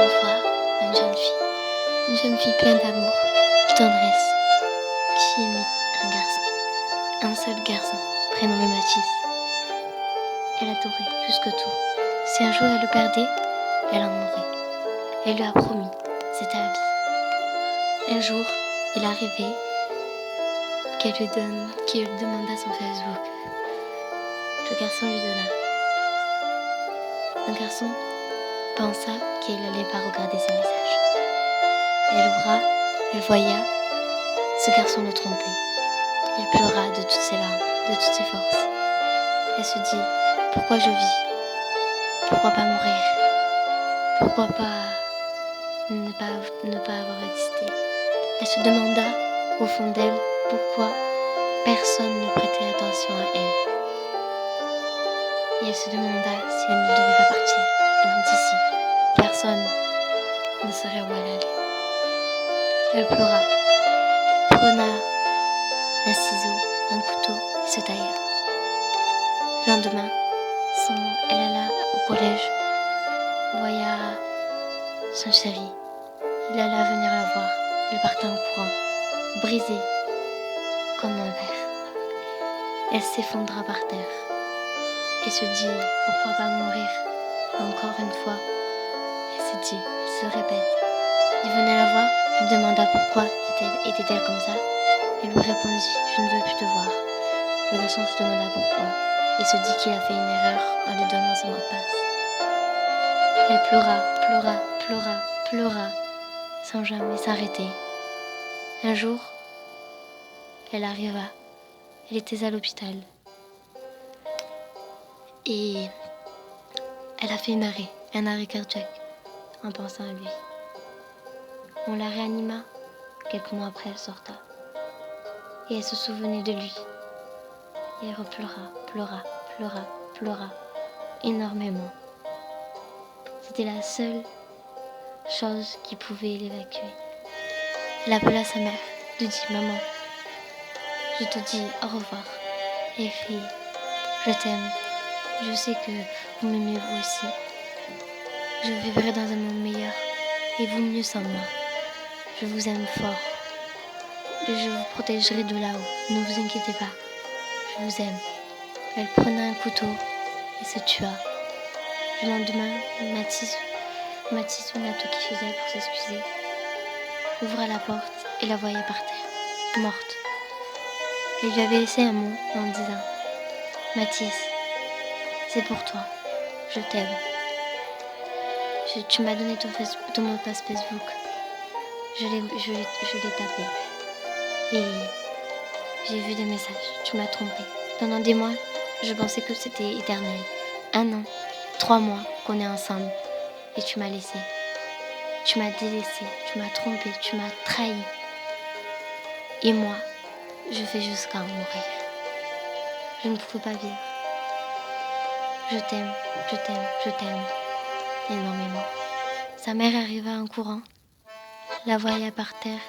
une fois une jeune fille pleine d'amour, de tendresse, qui imite un seul garçon, prénommé Mathis. Elle adorait plus que tout. Si un jour elle le perdait, elle en mourrait. Elle lui a promis, c'était à vie. Un jour, il arrivait qu'il lui demanda son Facebook. Le garçon lui donna. Le garçon pensa qu'il n'allait pas regarder ses messages. Elle ouvra, elle voya, ce garçon le trompait. Elle pleura de toutes ses larmes, de toutes ses forces. Elle se dit, pourquoi je vis? Pourquoi pas mourir? Pourquoi pas ne pas avoir existé? Elle se demanda, au fond d'elle, pourquoi personne ne prêtait attention à elle. Et elle se demanda si elle ne devait pas partir, loin d'ici. Personne ne saurait où elle allait. Elle pleura, prena un ciseau, un couteau et se tailla. Le lendemain, elle alla au collège, voya son chéri. Il alla venir la voir. Elle partait en courant, brisée comme un verre. Elle s'effondra par terre et se dit pourquoi pas mourir encore une fois. Elle se répète. Il venait la voir, il demanda pourquoi était-elle comme ça. Elle lui répondit je ne veux plus te voir. Le garçon se demanda pourquoi et se dit qu'il a fait une erreur en lui donnant son mot de passe. Elle pleura, sans jamais s'arrêter. Un jour, elle arriva. Elle était à l'hôpital. Et elle a fait un arrêt cardiaque, en pensant à lui. On la réanima. Quelques mois après, elle sorta. Et elle se souvenait de lui. Et elle pleura énormément. C'était la seule chose qui pouvait l'évacuer. Elle appela sa mère, lui dit maman, je te dis au revoir. Et fille, je t'aime. Je sais que vous m'aimez vous aussi. Je vivrai dans un monde meilleur et vous mieux sans moi. Je vous aime fort. Je vous protégerai de là-haut. Ne vous inquiétez pas. Je vous aime. Elle prenait un couteau et se tua. Le lendemain, Mathis venait toquer chez elle pour s'excuser. Ouvra la porte et la voyait par terre, morte. Elle lui avait laissé un mot en disant « Mathis, c'est pour toi. Je t'aime. Tu m'as donné ton mot de passe Facebook. Je l'ai tapé. Et j'ai vu des messages. Tu m'as trompé. Pendant des mois, je pensais que c'était éternel. 1 an, 3 mois qu'on est ensemble. Et tu m'as laissé. Tu m'as délaissé. Tu m'as trompé. Tu m'as trahi. Et moi, je fais jusqu'à en mourir. Je ne pouvais pas vivre. Je t'aime énormément. Sa mère arriva en courant, la voyait par terre,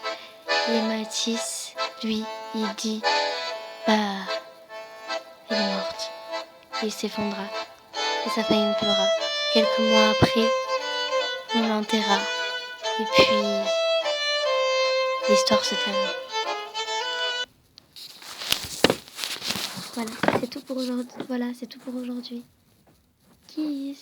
et Mathis, lui, il dit bah, elle est morte. Il s'effondra, et sa famille pleura. Quelques mois après, on l'enterra, et puis l'histoire se termine. Voilà, c'est tout pour aujourd'hui. Kiss.